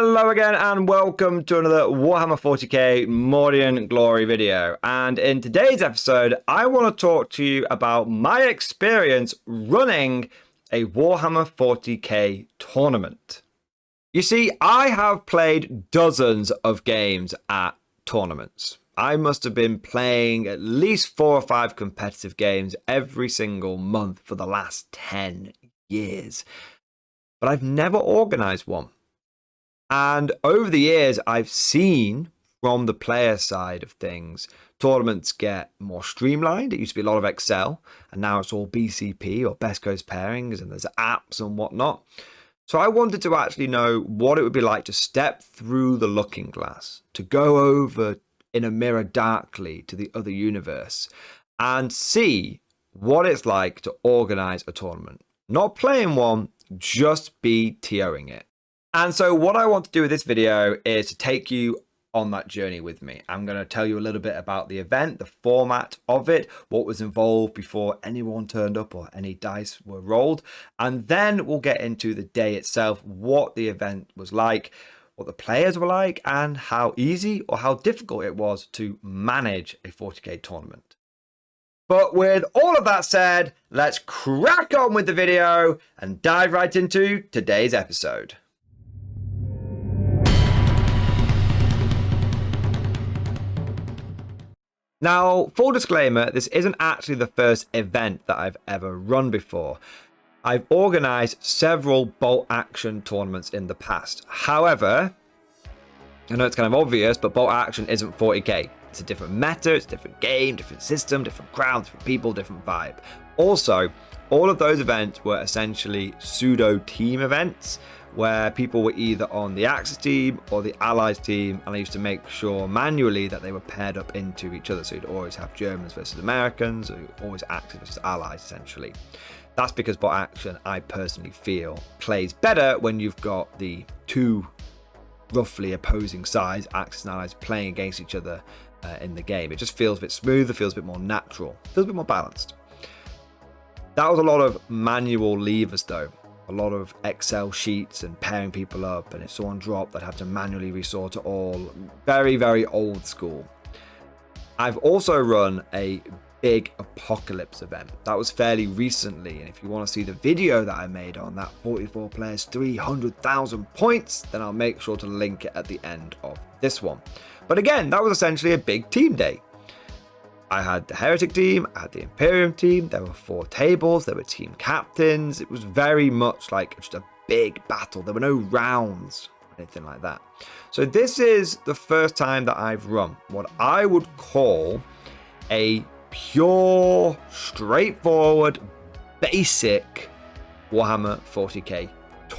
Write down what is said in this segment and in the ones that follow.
Hello again and welcome to another Warhammer 40k Mordian Glory video. And in today's episode, I want to talk to you about my experience running a Warhammer 40k tournament. You see, I have played dozens of games at tournaments. I must have been playing at least 4 or 5 competitive games every single month for the last 10 years. But I've never organized one. And over the years, I've seen from the player side of things, tournaments get more streamlined. It used to be a lot of Excel, and now it's all BCP or best coast pairings, and there's apps and whatnot. So I wanted to actually know what it would be like to step through the looking glass, to go over in a mirror darkly to the other universe, and see what it's like to organize a tournament. Not playing one, just be TOing it. And so what I want to do with this video is to take you on that journey with me. I'm going to tell you a little bit about the event, the format of it, what was involved before anyone turned up or any dice were rolled. And then we'll get into the day itself, what the event was like, what the players were like, and how easy or how difficult it was to manage a 40k tournament. But with all of that said, let's crack on with the video and dive right into today's episode. Now, full disclaimer, this isn't actually the first event that I've ever run before. I've organised several bolt action tournaments in the past. However, I know it's kind of obvious, but bolt action isn't 40k. It's a different meta, it's a different game, different system, different crowd, different people, different vibe. Also, all of those events were essentially pseudo-team events, where people were either on the Axis team or the Allies team, and I used to make sure manually that they were paired up into each other. So you'd always have Germans versus Americans, or always Axis versus Allies, essentially. That's because bot action, I personally feel, plays better when you've got the two roughly opposing sides, Axis and Allies, playing against each other in the game. It just feels a bit smoother, feels a bit more natural, feels a bit more balanced. That was a lot of manual levers though. A lot of Excel sheets and pairing people up, and if someone dropped, I'd have to manually resort to all. Very, very old school. I've also run a big apocalypse event. That was fairly recently, and if you want to see the video that I made on that 44 players, 300,000 points, then I'll make sure to link it at the end of this one. But again, that was essentially a big team day. I had the Heretic team, I had the Imperium team, there were 4 tables, there were team captains. It was very much like just a big battle. There were no rounds or anything like that. So this is the first time that I've run what I would call a pure, straightforward, basic Warhammer 40k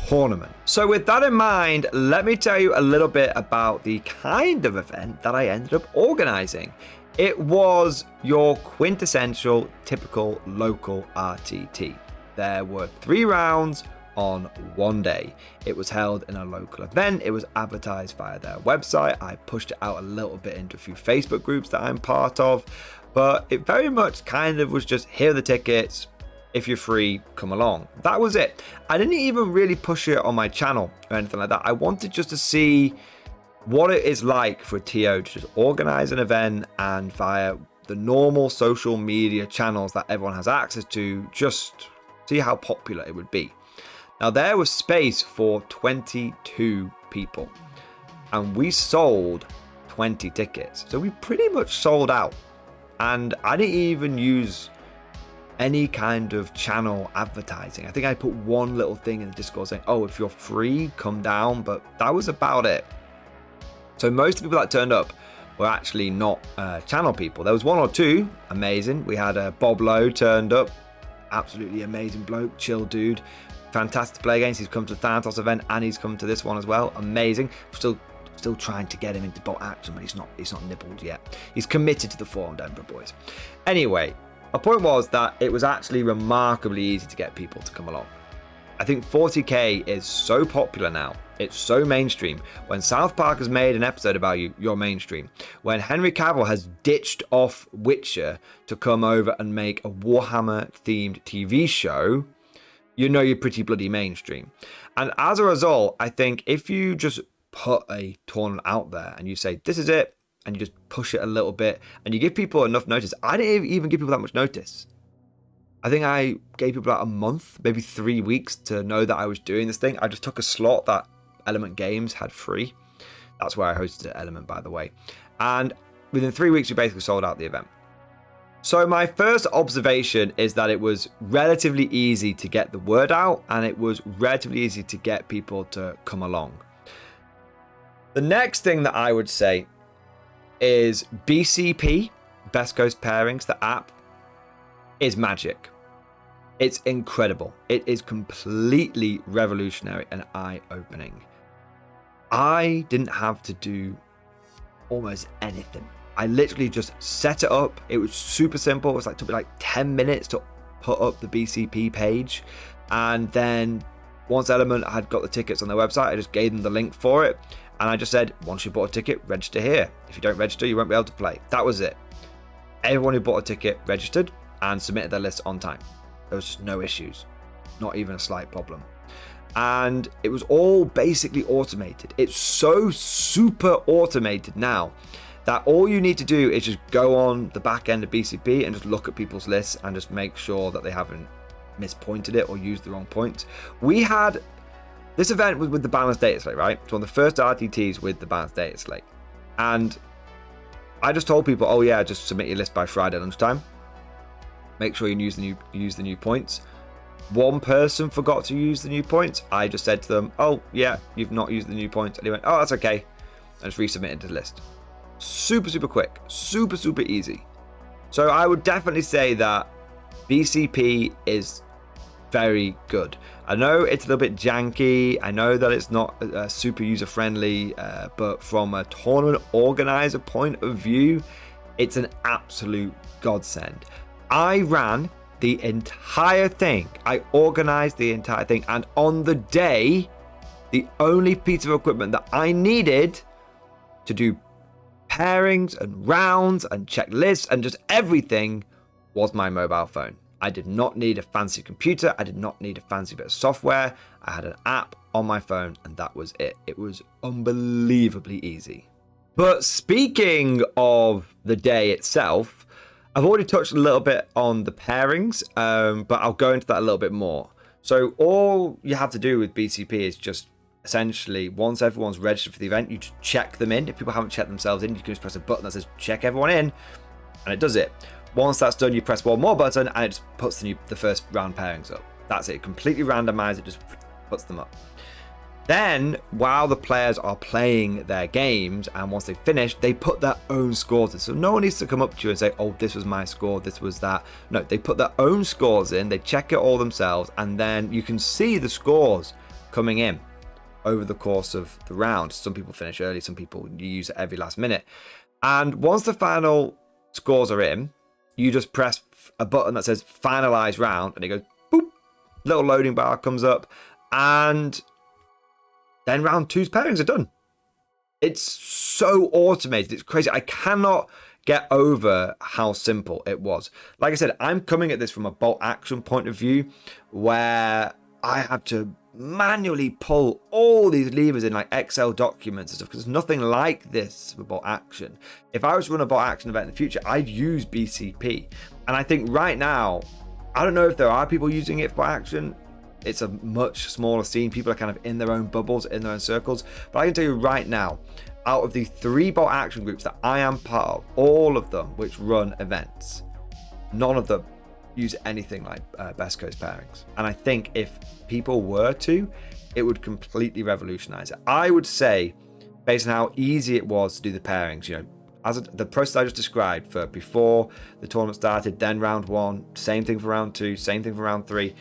tournament. So with that in mind, let me tell you a little bit about the kind of event that I ended up organizing. It was your quintessential, typical local RTT. There were 3 rounds on one day. It was held in a local event. It was advertised via their website. I pushed it out a little bit into a few Facebook groups that I'm part of, but it very much kind of was just, here are the tickets. If you're free, come along. That was it. I didn't even really push it on my channel or anything like that. I wanted just to see what it is like for a TO to just organize an event and via the normal social media channels that everyone has access to, just see how popular it would be. Now there was space for 22 people and we sold 20 tickets. So we pretty much sold out, and I didn't even use any kind of channel advertising. I think I put one little thing in the Discord saying, oh, if you're free, come down, but that was about it. So most of the people that turned up were actually not channel people. There was 1 or 2, amazing. We had Bob Lowe turned up, absolutely amazing bloke, chill dude, fantastic to play against. He's come to the Thanatos event and he's come to this one as well, amazing. Still trying to get him into bolt action, but he's not nibbled yet. He's committed to the Forum Denver boys. Anyway, my point was that it was actually remarkably easy to get people to come along. I think 40k is so popular now. It's so mainstream. When South Park has made an episode about you, you're mainstream. When Henry Cavill has ditched off Witcher to come over and make a Warhammer themed TV show, you know you're pretty bloody mainstream. And as a result, I think if you just put a tournament out there and you say, this is it, and you just push it a little bit and you give people enough notice. I didn't even give people that much notice. I think I gave people about a month, maybe 3 weeks to know that I was doing this thing. I just took a slot that Element Games had free. That's where I hosted at Element, by the way. And within 3 weeks, we basically sold out the event. So my first observation is that it was relatively easy to get the word out, and it was relatively easy to get people to come along. The next thing that I would say is BCP, Best Coast Pairings, the app, is magic. It's incredible. It is completely revolutionary and eye-opening. I didn't have to do almost anything. I literally just set it up. It was super simple. It was took me like 10 minutes to put up the BCP page. And then once Element had got the tickets on their website, I just gave them the link for it. And I just said, once you bought a ticket, register here. If you don't register, you won't be able to play. That was it. Everyone who bought a ticket registered and submitted their list on time. There was just no issues, not even a slight problem. And it was all basically automated. It's so super automated now that all you need to do is just go on the back end of BCP and just look at people's lists and just make sure that they haven't mispointed it or used the wrong points. We had this event with the balanced data slate, right? It's one of the first RTTs with the balanced data slate. And I just told people, oh yeah, just submit your list by Friday lunchtime. Make sure you use the new points. One person forgot to use the new points. I just said to them, oh yeah, you've not used the new points. And he went, oh, that's okay. I just resubmitted the list. Super, super quick. Super, super easy. So I would definitely say that BCP is very good. I know it's a little bit janky. I know that it's not super user-friendly, but from a tournament organizer point of view, it's an absolute godsend. I ran the entire thing. I organized the entire thing. And on the day, the only piece of equipment that I needed to do pairings and rounds and checklists and just everything was my mobile phone. I did not need a fancy computer. I did not need a fancy bit of software. I had an app on my phone and that was it. It was unbelievably easy. But speaking of the day itself, I've already touched a little bit on the pairings, but I'll go into that a little bit more. So all you have to do with BCP is just essentially, once everyone's registered for the event, you just check them in. If people haven't checked themselves in, you can just press a button that says check everyone in, and it does it. Once that's done, you press one more button, and it just puts the first round pairings up. That's it. Completely randomized. It just puts them up. Then, while the players are playing their games, and once they finish, they put their own scores in. So no one needs to come up to you and say, oh, this was my score, this was that. No, they put their own scores in, they check it all themselves, and then you can see the scores coming in over the course of the round. Some people finish early, some people use it every last minute. And once the final scores are in, you just press a button that says finalize round, and it goes boop, little loading bar comes up, and then round two's pairings are done. It's so automated. It's crazy. I cannot get over how simple it was. Like I said, I'm coming at this from a bolt action point of view where I have to manually pull all these levers in like Excel documents and stuff because there's nothing like this for bolt action. If I was to run a bolt action event in the future, I'd use BCP. And I think right now, I don't know if there are people using it for bolt action. It's a much smaller scene. People are kind of in their own bubbles, in their own circles. But I can tell you right now, out of the 3 bolt action groups that I am part of, all of them which run events, none of them use anything like Best Coast pairings. And I think if people were to, it would completely revolutionize it. I would say, based on how easy it was to do the pairings, you know, as the process I just described for before the tournament started, then round 1, same thing for round 2, same thing for round 3.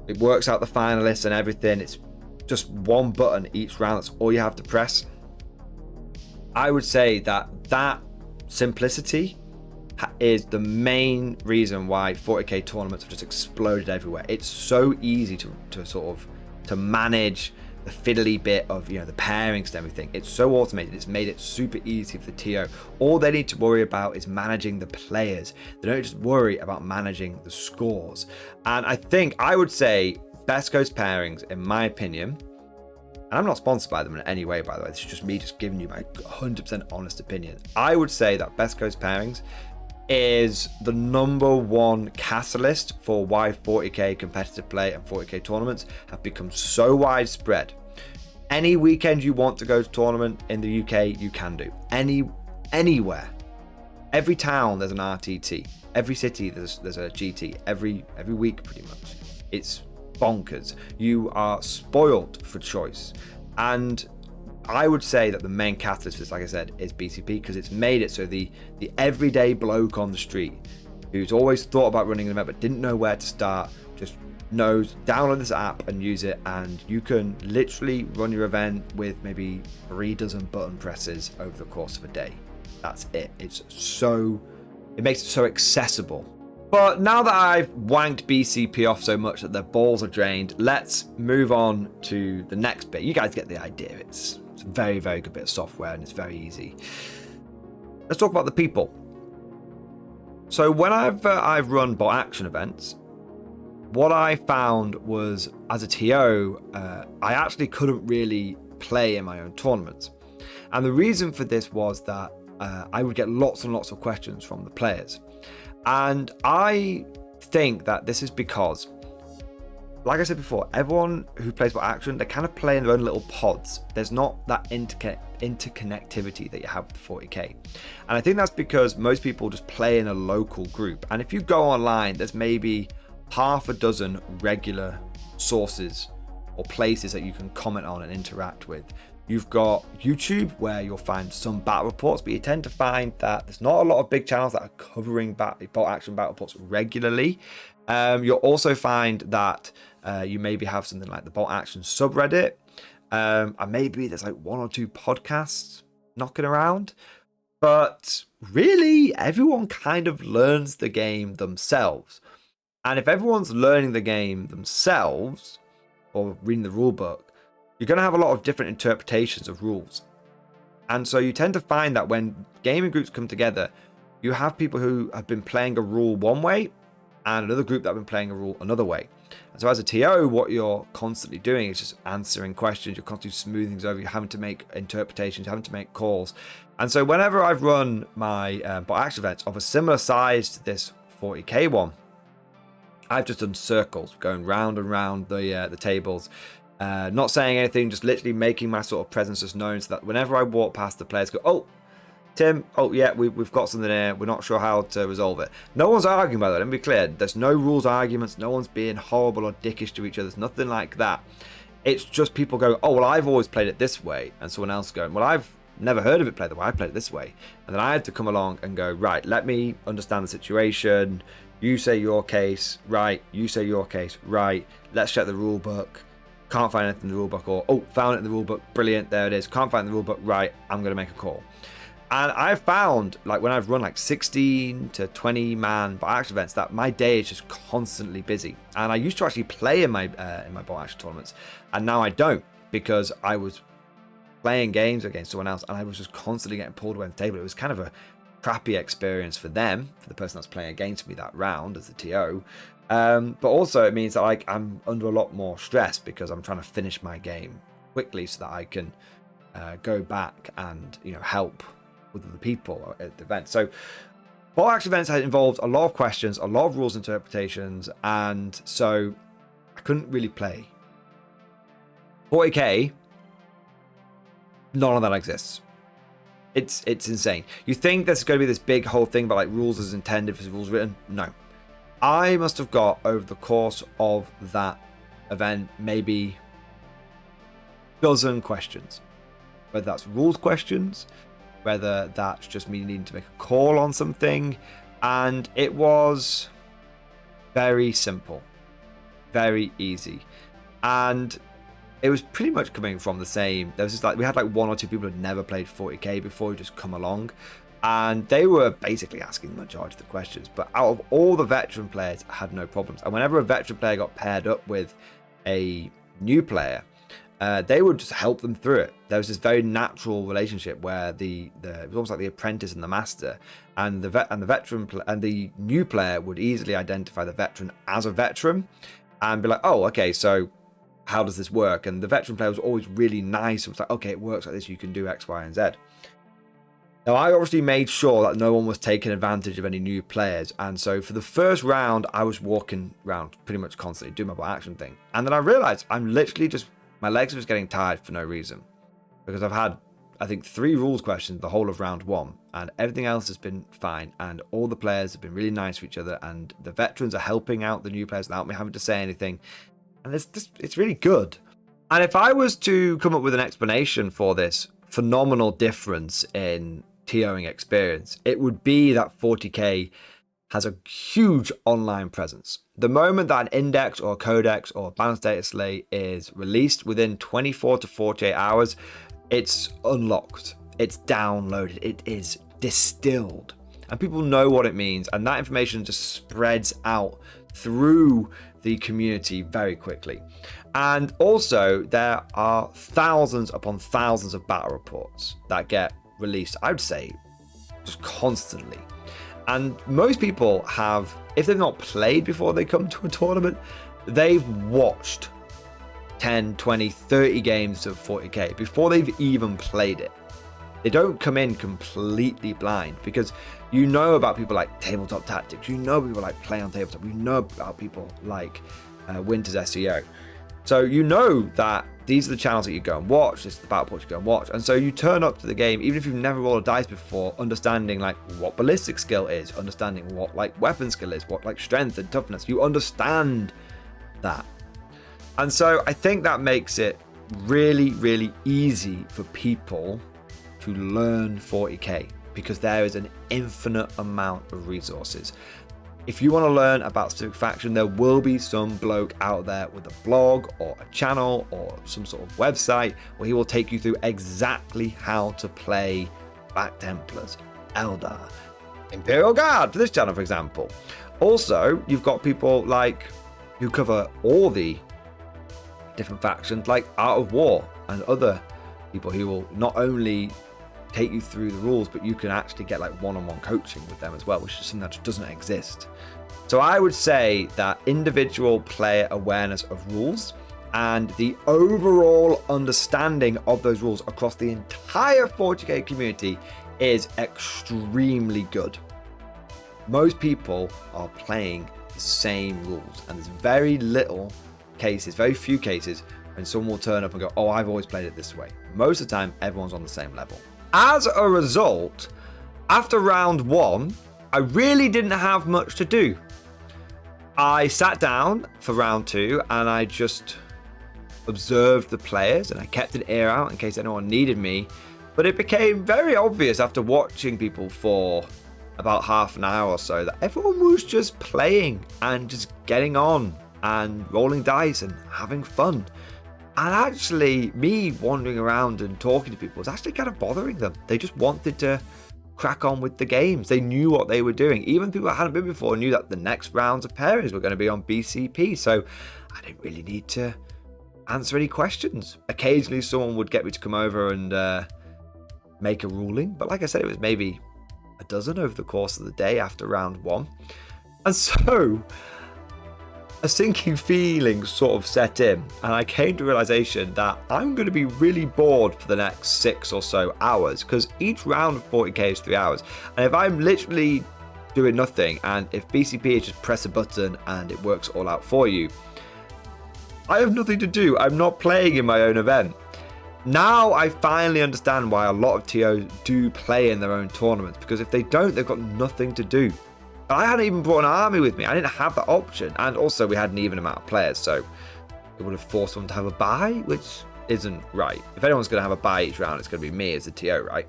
It works out the finalists and everything. It's just one button each round. That's all you have to press. I would say that simplicity is the main reason why 40k tournaments have just exploded everywhere. It's so easy to manage the fiddly bit of, you know, the pairings and everything. It's so automated. It's made it super easy for the TO. All they need to worry about is managing the players. They don't just worry about managing the scores. And I would say Best Coast pairings, in my opinion, and I'm not sponsored by them in any way, by the way, this is just me just giving you my 100% honest opinion. I would say that Best Coast Pairings is the #1 catalyst for why 40k competitive play and 40k tournaments have become so widespread. Any weekend you want to go to tournament in the UK, you can do. Anywhere. Every town there's an RTT. Every city there's a GT. Every week pretty much. It's bonkers. You are spoiled for choice. And I would say that the main catalyst for this, like I said, is BCP, because it's made it so the everyday bloke on the street who's always thought about running an event but didn't know where to start just knows, download this app and use it, and you can literally run your event with maybe 3 dozen button presses over the course of a day. That's it. It makes it so accessible. But now that I've wanked BCP off so much that their balls are drained, let's move on to the next bit. You guys get the idea. It's a very, very good bit of software, and it's very easy. Let's talk about the people. So when I've run bot action events, what I found was, as a TO, I actually couldn't really play in my own tournaments. And the reason for this was that I would get lots and lots of questions from the players. And I think that this is because, like I said before, everyone who plays bot action, they kind of play in their own little pods. There's not that interconnectivity that you have with 40k. And I think that's because most people just play in a local group. And if you go online, there's maybe half a dozen regular sources or places that you can comment on and interact with. You've got YouTube, where you'll find some battle reports, but you tend to find that there's not a lot of big channels that are covering bot action battle reports regularly. You'll also find that you maybe have something like the bot action subreddit, and maybe there's like 1 or 2 podcasts knocking around. But really, everyone kind of learns the game themselves. And if everyone's learning the game themselves or reading the rule book, you're going to have a lot of different interpretations of rules. And so you tend to find that when gaming groups come together, you have people who have been playing a rule one way and another group that have been playing a rule another way. And so as a TO, what you're constantly doing is just answering questions. You're constantly smoothing things over. You're having to make interpretations. You're having to make calls. And so whenever I've run my bot action events of a similar size to this 40k one, I've just done circles, going round and round the tables, not saying anything, just literally making my sort of presence just known, so that whenever I walk past, the players go, "Oh, Tim, oh yeah, we've got something here, we're not sure how to resolve it." No one's arguing about that, let me be clear. There's no rules arguments, no one's being horrible or dickish to each other, there's nothing like that. It's just people go, "Oh, well, I've always played it this way," and someone else going, "Well, I've never heard of it played the way, I played it this way." And then I had to come along and go, "Right, let me understand the situation. You say your case, right, you say your case, right, let's check the rule book. Can't find anything in the rule book," or "Oh, found it in the rule book, brilliant, there it is. Can't find the rule book, right, I'm going to make a call." And I've found, like when I've run like 16 to 20 man bot action events, that my day is just constantly busy. And I used to actually play in my bot action tournaments, and now I don't, because I was playing games against someone else and I was just constantly getting pulled away from the table. It was kind of a crappy experience for them, for the person that's playing against me that round as the TO. But also it means that I'm under a lot more stress, because I'm trying to finish my game quickly so that I can go back and help with other people at the event. So bot action events had involved a lot of questions, a lot of rules interpretations, and so I couldn't really play. 40k, none of that exists. It's insane. You think there's going to be this big whole thing about like rules as intended versus rules written? No. I must have got, over the course of that event, maybe a dozen questions. Whether that's rules questions, whether that's just me needing to make a call on something. And it was very simple, very easy. And it was pretty much coming from the same. There was just like, we had like 1 or 2 people who had never played 40k before, who just come along, and they were basically asking the majority of the questions. But out of all the veteran players, I had no problems. And whenever a veteran player got paired up with a new player, they would just help them through it. There was this very natural relationship where it was almost like the apprentice and the master, and the new player would easily identify the veteran as a veteran and be like, "Oh, okay, so how does this work? And the veteran player was always really nice. It was like, okay, it works like this. You can do X, Y, and Z. Now, I obviously made sure that no one was taking advantage of any new players. And so for the first round, I was walking around pretty much constantly, doing my bot action thing. And then I realized I'm literally just, my legs are just getting tired for no reason. Because I've had, I think, 3 rules questions the whole of round 1. And everything else has been fine. And all the players have been really nice to each other. And the veterans are helping out the new players without me having to say anything. And it's really good. And if I was to come up with an explanation for this phenomenal difference in TOing experience, it would be that 40k has a huge online presence. The moment that an index or a codex or a balanced data slate is released, within 24 to 48 hours, it's unlocked, it's downloaded, it is distilled, and people know what it means, and that information just spreads out through the community very quickly. And also, there are thousands upon thousands of battle reports that get released, I would say, just constantly. And most people have, if they've not played before they come to a tournament, they've watched 10, 20, 30 games of 40k before they've even played it. They don't come in completely blind, because you know about people like Tabletop Tactics, you know people like Play on Tabletop, you know about people like Winter's SEO. So you know that these are the channels that you go and watch, this is the battle reports you go and watch. And so you turn up to the game, even if you've never rolled a dice before, understanding like what ballistic skill is, understanding what like weapon skill is, what like strength and toughness. You understand that. And so I think that makes it really, really easy for people to learn 40k, because there is an infinite amount of resources. If you want to learn about a specific faction, there will be some bloke out there with a blog or a channel or some sort of website where he will take you through exactly how to play Black Templars, Eldar, Imperial Guard for this channel, for example. Also, you've got people like who cover all the different factions, like Art of War, and other people who will not only take you through the rules, but you can actually get like one-on-one coaching with them as well, which is something that just doesn't exist. So I would say that individual player awareness of rules and the overall understanding of those rules across the entire 40k community is extremely good. Most people are playing the same rules, and there's very few cases when someone will turn up and go, oh, I've always played it this way. Most of the time, everyone's on the same level. As a result, after round 1, I really didn't have much to do. I sat down for round 2 and I just observed the players, and I kept an ear out in case anyone needed me. But it became very obvious after watching people for about half an hour or so that everyone was just playing and just getting on and rolling dice and having fun. And actually, me wandering around and talking to people was actually kind of bothering them. They just wanted to crack on with the games. They knew what they were doing. Even people that hadn't been before knew that the next rounds of pairings were going to be on BCP. So I didn't really need to answer any questions. Occasionally, someone would get me to come over and make a ruling. But like I said, it was maybe a dozen over the course of the day after round 1. And so a sinking feeling sort of set in, and I came to a realization that I'm going to be really bored for the next 6 or so hours, because each round of 40k is 3 hours. And if I'm literally doing nothing, and if BCP is just press a button and it works all out for you, I have nothing to do. I'm not playing in my own event. Now I finally understand why a lot of TOs do play in their own tournaments, because if they don't, they've got nothing to do. I hadn't even brought an army with me. I didn't have that option. And also we had an even amount of players, so it would have forced someone to have a bye, which isn't right. If anyone's going to have a bye each round, it's going to be me as the TO, right?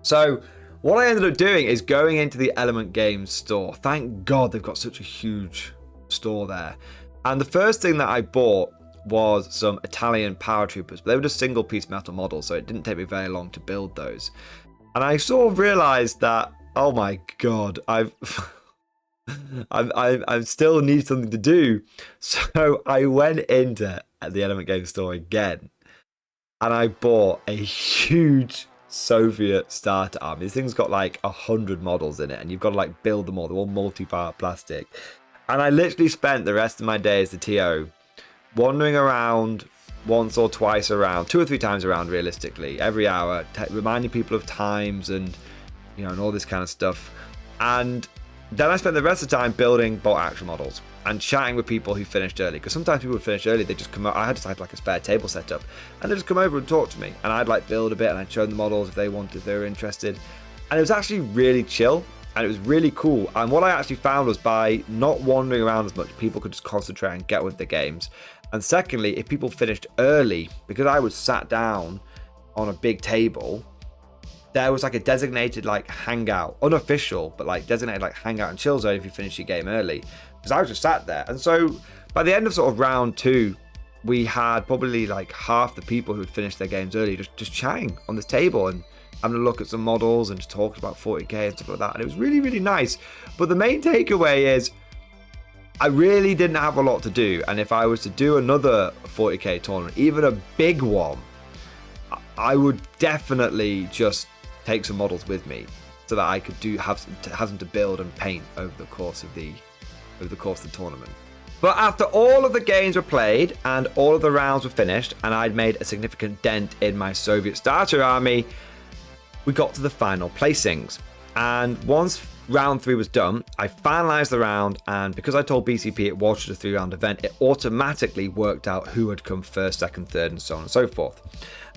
So what I ended up doing is going into the Element Games store. Thank God they've got such a huge store there. And the first thing that I bought was some Italian paratroopers, but they were just single piece metal models, so it didn't take me very long to build those. And I sort of realized that, oh my God, I still need something to do. So I went into the Element Games store again, and I bought a huge Soviet starter army. This thing's got like 100 models in it, and you've got to like build them all. They're all multi-part plastic. And I literally spent the rest of my day as the TO wandering around once or twice around, 2 or 3 times around realistically, every hour, reminding people of times and, you know, and all this kind of stuff. And then I spent the rest of the time building bolt action models and chatting with people who finished early. Because sometimes people would finish early, they just come out. I had to have like a spare table set up, and they just come over and talk to me. And I'd like build a bit, and I'd show them the models if they wanted, if they were interested. And it was actually really chill, and it was really cool. And what I actually found was by not wandering around as much, people could just concentrate and get with the games. And secondly, if people finished early, because I was sat down on a big table, there was like a designated like hangout, unofficial, but like designated like hangout and chill zone if you finish your game early. Because I was just sat there. And so by the end of sort of round 2, we had probably like half the people who had finished their games early just chatting on this table and having a look at some models and just talking about 40k and stuff like that. And it was really, really nice. But the main takeaway is I really didn't have a lot to do. And if I was to do another 40k tournament, even a big one, I would definitely just take some models with me so that I could have them to build and paint over the course of the tournament. But after all of the games were played and all of the rounds were finished, and I'd made a significant dent in my Soviet starter army, we got to the final placings. And once round 3 was done, I finalized the round, and because I told BCP it was just a 3-round event, it automatically worked out who had come first, second, third, and so on and so forth.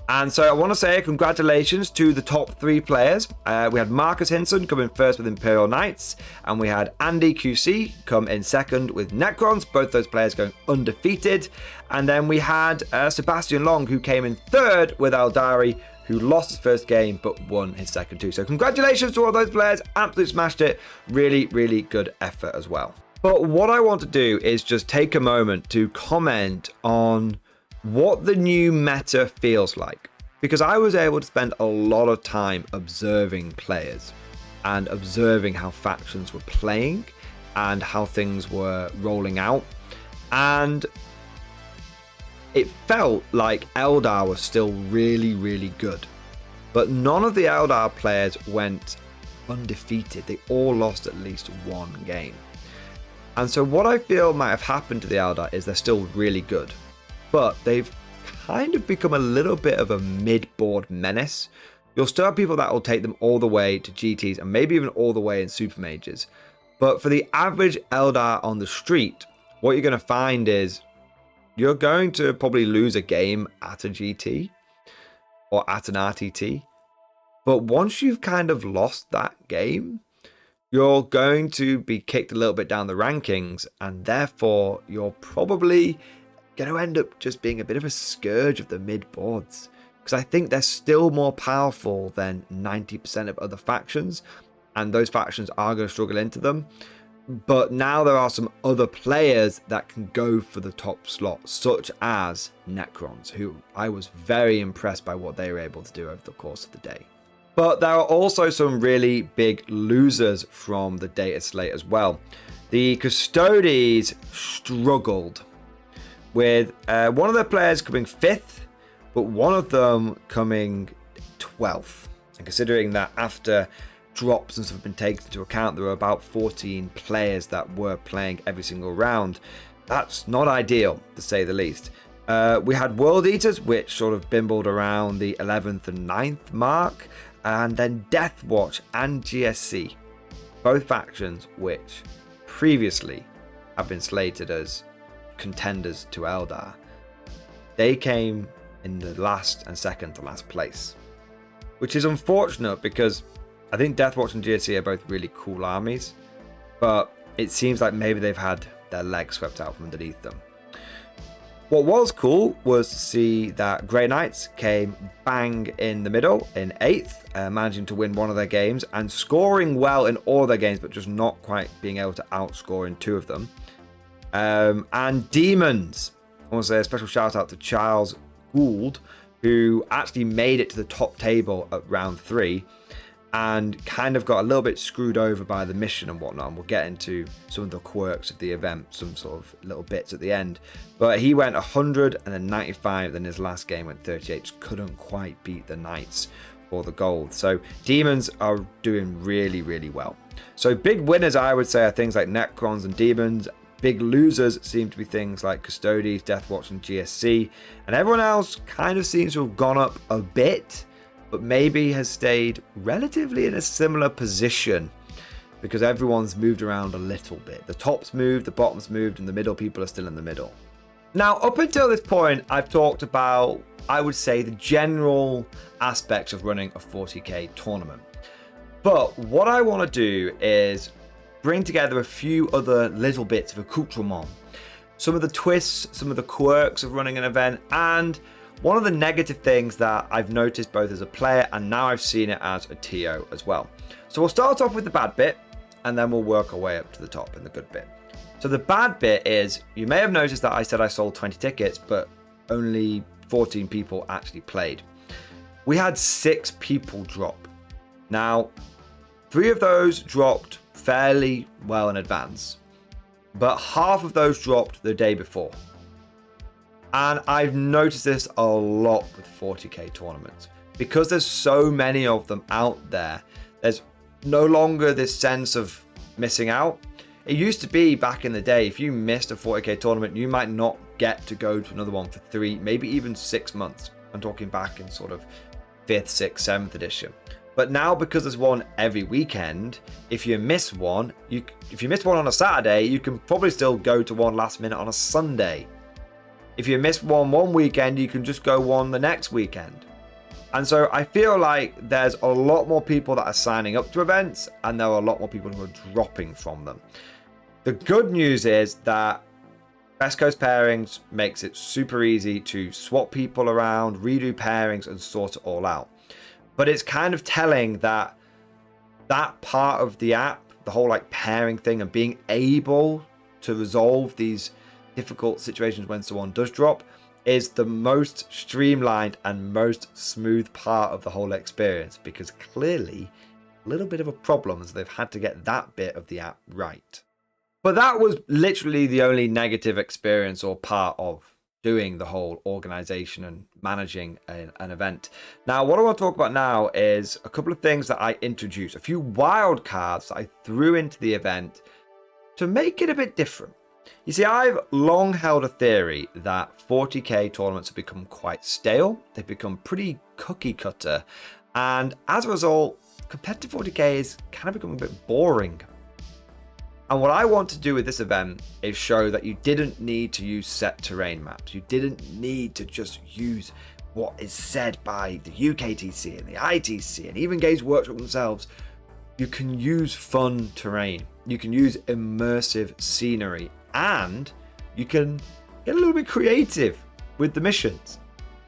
And so I want to say congratulations to the top 3 players. We had Marcus Hinson come in first with Imperial Knights, and we had Andy QC come in second with Necrons, both those players going undefeated. And then we had Sebastian Long, who came in third with Eldari, who lost his first game but won his second too. So congratulations to all those players, absolutely smashed it. Really, really good effort as well. But what I want to do is just take a moment to comment on what the new meta feels like, because I was able to spend a lot of time observing players and observing how factions were playing and how things were rolling out, and it felt like Eldar was still really, really good, but none of the Eldar players went undefeated. They all lost at least one game. And so what I feel might have happened to the Eldar is they're still really good, but they've kind of become a little bit of a mid-board menace. You'll still have people that will take them all the way to GTs and maybe even all the way in Super Mages. But for the average Eldar on the street, what you're going to find is you're going to probably lose a game at a GT or at an RTT. But once you've kind of lost that game, you're going to be kicked a little bit down the rankings, and therefore you're probably going to end up just being a bit of a scourge of the mid boards, because I think they're still more powerful than 90% of other factions, and those factions are going to struggle into them. But now there are some other players that can go for the top slot, such as Necrons, who I was very impressed by what they were able to do over the course of the day. But there are also some really big losers from the data slate as well. The Custodes struggled, with one of their players coming 5th, but one of them coming 12th. And considering that after drops and stuff have been taken into account, there were about 14 players that were playing every single round. That's not ideal, to say the least. We had World Eaters, which sort of bimbled around the 11th and 9th mark, and then Death Watch and GSC, both factions which previously have been slated as contenders to Eldar. They came in the last and second to last place, which is unfortunate because I think Deathwatch and GSC are both really cool armies, but it seems like maybe they've had their legs swept out from underneath them. What was cool was to see that Grey Knights came bang in the middle in 8th, managing to win one of their games and scoring well in all of their games, but just not quite being able to outscore in 2 of them. And Demons, I want to say a special shout out to Charles Gould, who actually made it to the top table at round 3 and kind of got a little bit screwed over by the mission and whatnot. And we'll get into some of the quirks of the event, some sort of little bits at the end. But he went 100 and then 95, then his last game went 38. Just couldn't quite beat the Knights for the gold. So Demons are doing really, really well. So big winners, I would say, are things like Necrons and Demons. big losers seem to be things like Custodes, Deathwatch, and GSC, and everyone else kind of seems to have gone up a bit, but maybe has stayed relatively in a similar position because everyone's moved around a little bit. The top's moved, the bottom's moved, and the middle people are still in the middle. Now, up until this point, I've talked about, I would say, the general aspects of running a 40k tournament. But what I want to do is bring together a few other little bits of accoutrement. Some of the twists, some of the quirks of running an event, and one of the negative things that I've noticed both as a player and now I've seen it as a TO as well. So we'll start off with the bad bit, and then we'll work our way up to the top in the good bit. So the bad bit is, you may have noticed that I said I sold 20 tickets, but only 14 people actually played. We had 6 people drop. Now, 3 of those dropped fairly well in advance, but half of those dropped the day before. And I've noticed this a lot with 40k tournaments. Because there's so many of them out there, there's no longer this sense of missing out. It used to be back in the day, if you missed a 40k tournament, you might not get to go to another one for 3, maybe even 6 months. I'm talking back in sort of 5th, 6th, 7th edition. But now, because there's one every weekend, if you miss one, if you miss one on a Saturday, you can probably still go to one last minute on a Sunday. If you miss one weekend, you can just go one the next weekend. And so I feel like there's a lot more people that are signing up to events, and there are a lot more people who are dropping from them. The good news is that West Coast pairings makes it super easy to swap people around, redo pairings, and sort it all out. But it's kind of telling that that part of the app, the whole like pairing thing and being able to resolve these difficult situations when someone does drop, is the most streamlined and most smooth part of the whole experience, because clearly a little bit of a problem is they've had to get that bit of the app right. But that was literally the only negative experience or part of doing the whole organization and managing an event. Now, what I want to talk about now is a couple of things that I introduced, a few wild cards that I threw into the event to make it a bit different. You see, I've long held a theory that 40k tournaments have become quite stale. They've become pretty cookie cutter. And as a result, competitive 40k is kind of becoming a bit boring. And what I want to do with this event is show that you didn't need to use set terrain maps. You didn't need to just use what is said by the UKTC and the ITC and even Games Workshop themselves. You can use fun terrain. You can use immersive scenery. And you can get a little bit creative with the missions.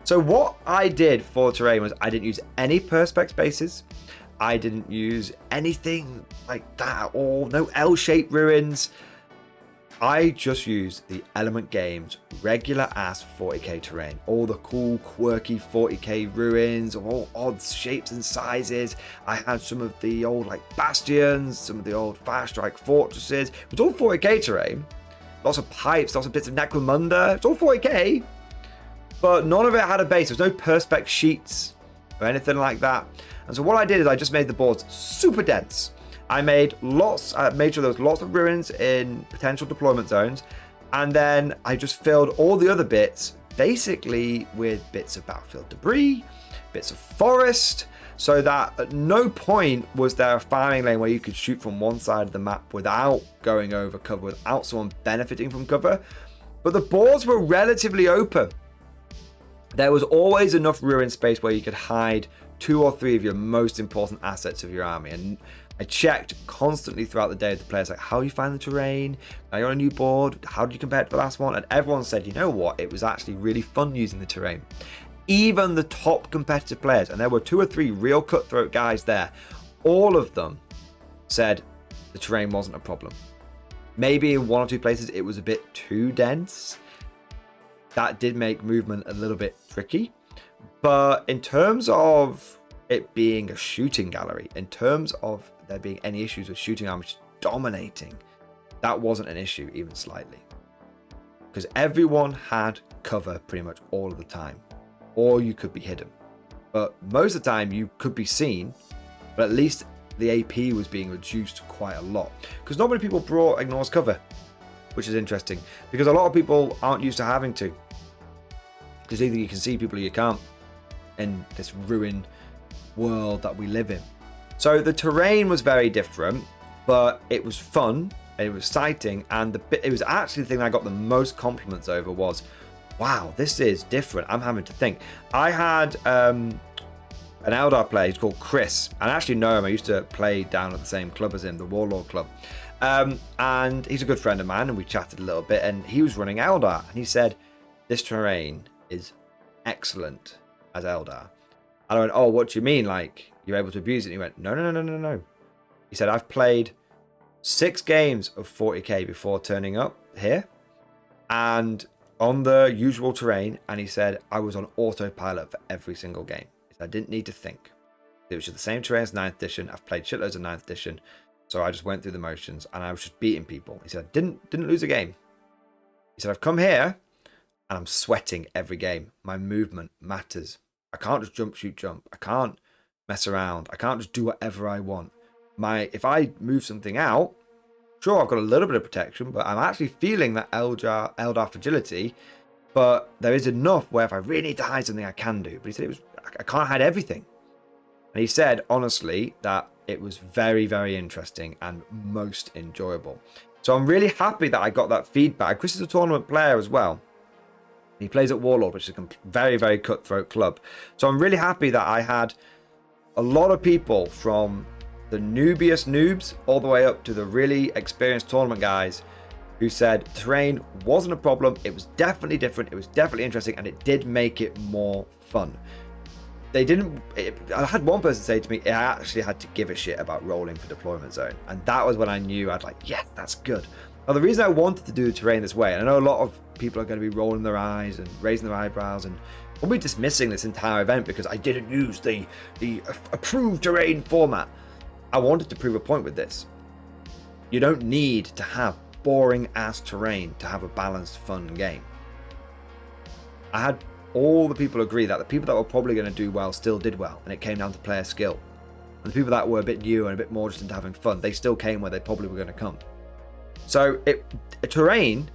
So what I did for terrain was I didn't use any perspex spaces. I didn't use anything like that, or no L-shaped ruins. I just used the Element Games regular ass 40k terrain. All the cool, quirky 40k ruins of all odds, shapes and sizes. I had some of the old like bastions, some of the old fire strike fortresses. It was all 40k terrain. Lots of pipes, lots of bits of Necromunda. It's all 40k, but none of it had a base. There's no perspex sheets or anything like that. And so what I did is I just made the boards super dense. I made sure there was lots of ruins in potential deployment zones, and then I just filled all the other bits basically with bits of battlefield debris, bits of forest, so that at no point was there a firing lane where you could shoot from one side of the map without going over cover, without someone benefiting from cover. But the boards were relatively open. There was always enough ruin space where you could hide 2 or 3 of your most important assets of your army. And I checked constantly throughout the day with the players, like, how you find the terrain? Are you on a new board? How did you compare it to the last one? And everyone said, you know what? It was actually really fun using the terrain. Even the top competitive players, and there were 2 or 3 real cutthroat guys there, all of them said the terrain wasn't a problem. Maybe in 1 or 2 places it was a bit too dense. That did make movement a little bit tricky. But in terms of it being a shooting gallery, in terms of there being any issues with shooting armies dominating, that wasn't an issue even slightly. Because everyone had cover pretty much all of the time. Or you could be hidden. But most of the time you could be seen, but at least the AP was being reduced quite a lot. Because not many people brought Ignore's cover. which is interesting because a lot of people aren't used to having to. Because either you can see people or you can't in this ruined world that we live in. So the terrain was very different, but it was fun, it was exciting, and it was actually the thing I got the most compliments over was, wow, this is different. I'm having to think. I had an Eldar player, he's called Chris, and I actually know him. I used to play down at the same club as him, the Warlord Club. And he's a good friend of mine, and we chatted a little bit, and he was running Eldar, and he said, this terrain is excellent as Eldar. And I went, oh, what do you mean? Like, you're able to abuse it? And he went, no. He said, I've played 6 games of 40k before turning up here, and on the usual terrain, and he said, I was on autopilot for every single game. He said, I didn't need to think. It was just the same terrain as 9th edition. I've played shitloads of 9th edition, so I just went through the motions, and I was just beating people. He said, didn't lose a game. He said, I've come here, and I'm sweating every game. My movement matters. I can't just jump, shoot, jump. I can't mess around. I can't just do whatever I want. If I move something out, sure, I've got a little bit of protection, but I'm actually feeling that Eldar fragility. But there is enough where if I really need to hide something, I can do. But he said I can't hide everything. And he said, honestly, that it was very, very interesting and most enjoyable. So I'm really happy that I got that feedback. Chris is a tournament player as well. He plays at Warlord, which is a very, very cutthroat club. So I'm really happy that I had a lot of people from the noobiest noobs all the way up to the really experienced tournament guys who said terrain wasn't a problem. It was definitely different. It was definitely interesting, and it did make it more fun. I had one person say to me, I actually had to give a shit about rolling for deployment zone. And that was when I knew I'd like, yes, that's good. Now, the reason I wanted to do the terrain this way, and I know a lot of people are going to be rolling their eyes and raising their eyebrows and probably dismissing this entire event because I didn't use the approved terrain format. I wanted to prove a point with this. You don't need to have boring ass terrain to have a balanced, fun game. I had all the people agree that the people that were probably going to do well still did well, and it came down to player skill. And the people that were a bit new and a bit more just into having fun, they still came where they probably were going to come. So a terrain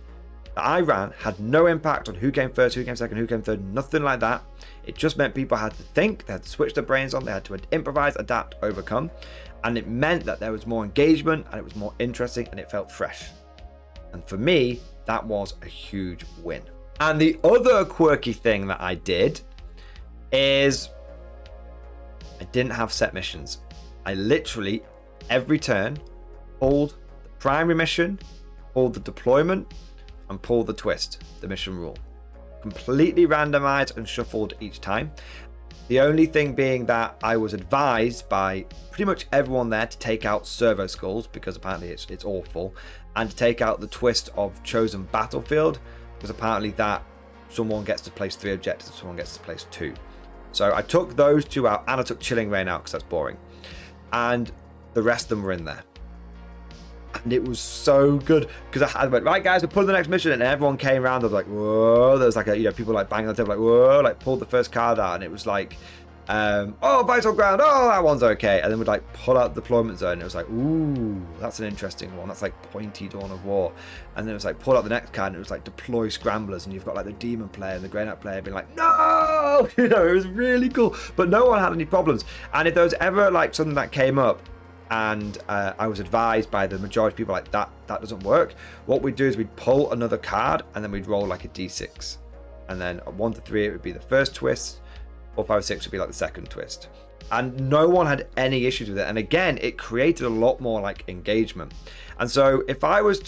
that I ran had no impact on who came first, who came second, who came third, nothing like that. It just meant people had to think, they had to switch their brains on, they had to improvise, adapt, overcome. And it meant that there was more engagement, and it was more interesting, and it felt fresh. And for me, that was a huge win. And the other quirky thing that I did is I didn't have set missions. I literally, every turn, pulled the primary mission, pulled the deployment, and pulled the twist, the mission rule. Completely randomized and shuffled each time. The only thing being that I was advised by pretty much everyone there to take out servo skulls, because apparently it's awful, and to take out the twist of chosen battlefield, because apparently that someone gets to place 3 objectives, someone gets to place 2. So I took those 2 out, and I took Chilling Rain out because that's boring. And the rest of them were in there. And it was so good because I went, right guys, we're pulling the next mission, and everyone came around. They were like, whoa, there was like people like banging on the table, like, whoa, like pulled the first card out, and it was like, oh, vital ground, oh, that one's okay. And then we'd like pull out the deployment zone, and it was like, ooh, that's an interesting one. That's like Pointy Dawn of War. And then it was like pull out the next card, and it was like deploy scramblers, and you've got like the demon player and the grey knight player being like, no, it was really cool. But no one had any problems. And if there was ever like something that came up, and I was advised by the majority of people like that doesn't work, what we'd do is we'd pull another card, and then we'd roll like a d6, and then 1 to 3 it would be the first twist, 4, 5, 6 would be like the second twist, and no one had any issues with it. And again, it created a lot more like engagement. And so if I would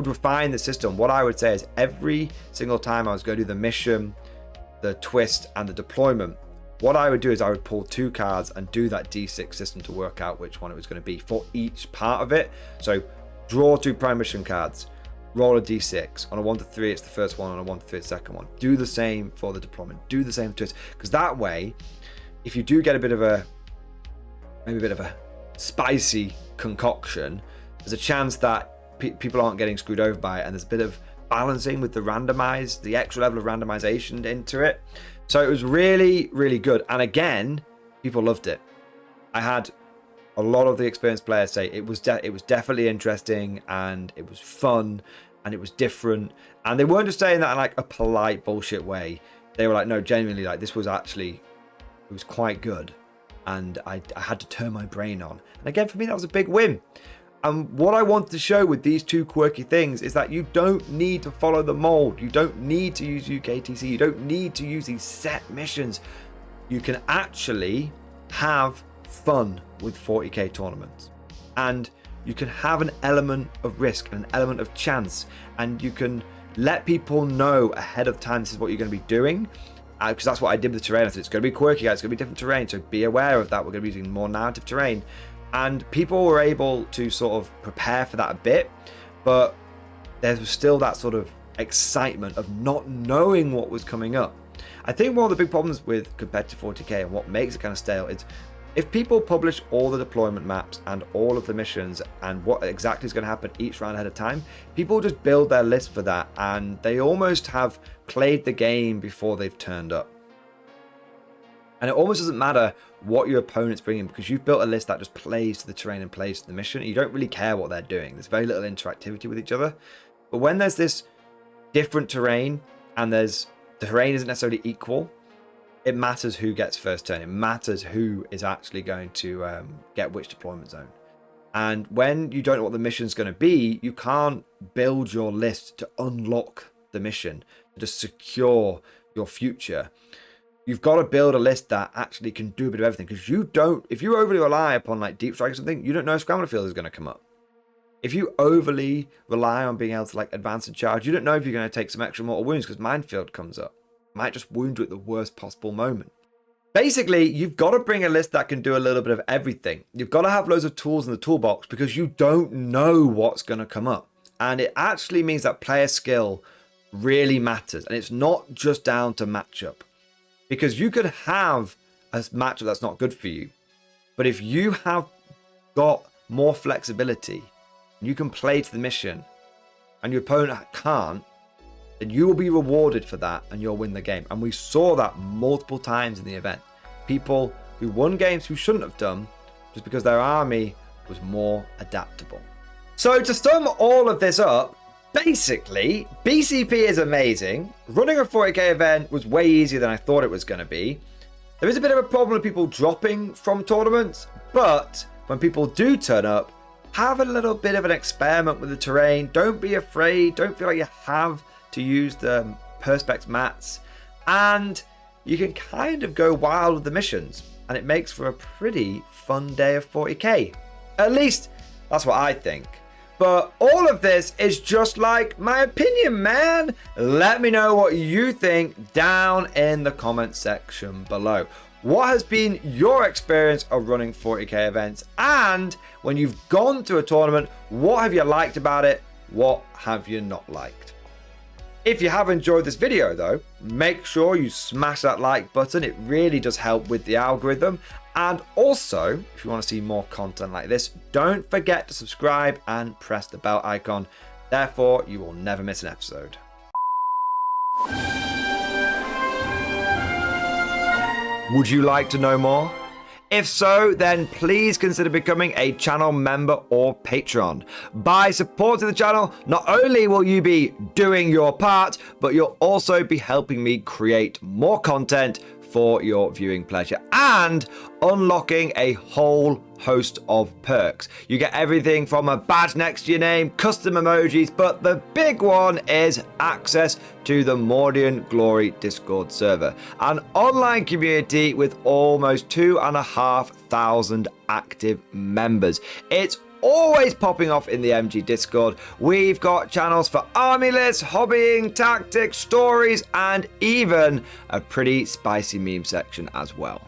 refine the system. What I would say is every single time I was going to do the mission, the twist, and the deployment, what I would do is I would pull 2 cards and do that d6 system to work out which one it was going to be for each part of it. So draw 2 prime mission cards, roll a d6. On a 1 to 3 it's the first one, on a 1 to 3 it's the second one. Do the same for the deployment, do the same twist, because that way, if you do get maybe a bit of a spicy concoction, there's a chance that people aren't getting screwed over by it, and there's a bit of balancing with the extra level of randomization into it. So it was really, really good. And again, people loved it. I had a lot of the experienced players say it was definitely interesting, and it was fun, and it was different. And they weren't just saying that in like a polite bullshit way. They were like, no, genuinely, like this was actually, it was quite good. And I had to turn my brain on. And again, for me, that was a big win. And what I want to show with these two quirky things is that you don't need to follow the mold. You don't need to use UKTC. You don't need to use these set missions. You can actually have fun with 40k tournaments. And you can have an element of risk and an element of chance. And you can let people know ahead of time this is what you're going to be doing. Because that's what I did with the terrain. I said, it's going to be quirky, guys. It's going to be different terrain. So be aware of that. We're going to be using more narrative terrain. And people were able to sort of prepare for that a bit, but there was still that sort of excitement of not knowing what was coming up. I think one of the big problems with competitive 40k and what makes it kind of stale is if people publish all the deployment maps and all of the missions and what exactly is going to happen each round ahead of time, people just build their list for that and they almost have played the game before they've turned up. And it almost doesn't matter what your opponent's bringing because you've built a list that just plays to the terrain and plays to the mission. You don't really care what they're doing. There's very little interactivity with each other. But when there's this different terrain and the terrain isn't necessarily equal, it matters who gets first turn. It matters who is actually going to get which deployment zone. And when you don't know what the mission's going to be, you can't build your list to unlock the mission, to just secure your future. You've got to build a list that actually can do a bit of everything because if you overly rely upon like deep strike or something, you don't know if Scrambler Field is going to come up. If you overly rely on being able to like advance and charge, you don't know if you're going to take some extra mortal wounds because Minefield comes up. It might just wound you at the worst possible moment. Basically, you've got to bring a list that can do a little bit of everything. You've got to have loads of tools in the toolbox because you don't know what's going to come up. And it actually means that player skill really matters. And it's not just down to matchup. Because you could have a matchup that's not good for you. But if you have got more flexibility, you can play to the mission, and your opponent can't, then you will be rewarded for that and you'll win the game. And we saw that multiple times in the event. People who won games who shouldn't have done just because their army was more adaptable. So to sum all of this up, basically, BCP is amazing. Running a 40k event was way easier than I thought it was going to be. There is a bit of a problem with people dropping from tournaments, but when people do turn up, have a little bit of an experiment with the terrain. Don't be afraid. Don't feel like you have to use the Perspex mats. And you can kind of go wild with the missions. And it makes for a pretty fun day of 40k. At least, that's what I think. But all of this is just like my opinion, man. Let me know what you think down in the comment section below. What has been your experience of running 40k events? And when you've gone to a tournament, what have you liked about it? What have you not liked? If you have enjoyed this video though, make sure you smash that like button. It really does help with the algorithm. And also, if you want to see more content like this, don't forget to subscribe and press the bell icon. Therefore, you will never miss an episode. Would you like to know more? If so, then please consider becoming a channel member or patron. By supporting the channel, not only will you be doing your part, but you'll also be helping me create more content for your viewing pleasure and unlocking a whole host of perks. You get everything from a badge next to your name, custom emojis, but the big one is access to the Mordian Glory Discord server, an online community with almost 2,500 active members. It's always popping off in the MG Discord. We've got channels for army lists, hobbying, tactics, stories, and even a pretty spicy meme section as well.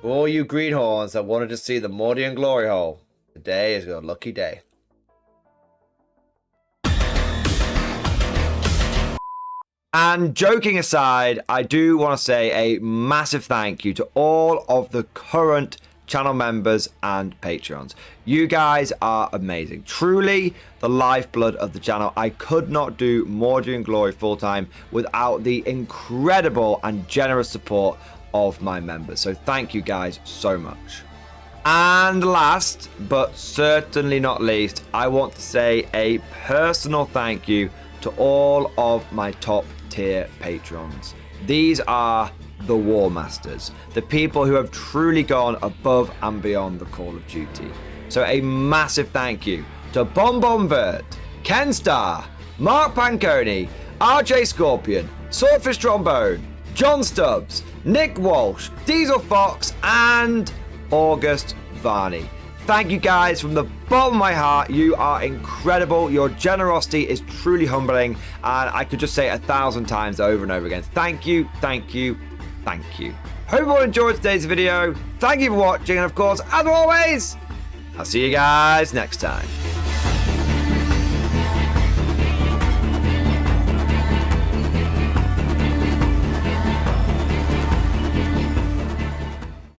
For all you greenhorns that wanted to see the Mordian Glory Hole, today is your lucky day. And joking aside, I do want to say a massive thank you to all of the current channel members and patrons. You guys are amazing. Truly the lifeblood of the channel. I could not do Mordian Glory full time without the incredible and generous support of my members. So thank you guys so much. And last, but certainly not least, I want to say a personal thank you to all of my top tier patrons. These are the War Masters, the people who have truly gone above and beyond the Call of Duty. So a massive thank you to Bonbonvert, Ken Starr, Mark Panconi, RJ Scorpion, Swordfish Trombone, John Stubbs, Nick Walsh, Diesel Fox, and August Varney. Thank you guys from the bottom of my heart. You are incredible. Your generosity is truly humbling, and I could just say 1,000 times over and over again. Thank you, thank you, thank you. Hope you all enjoyed today's video. Thank you for watching, and of course, as always, I'll see you guys next time.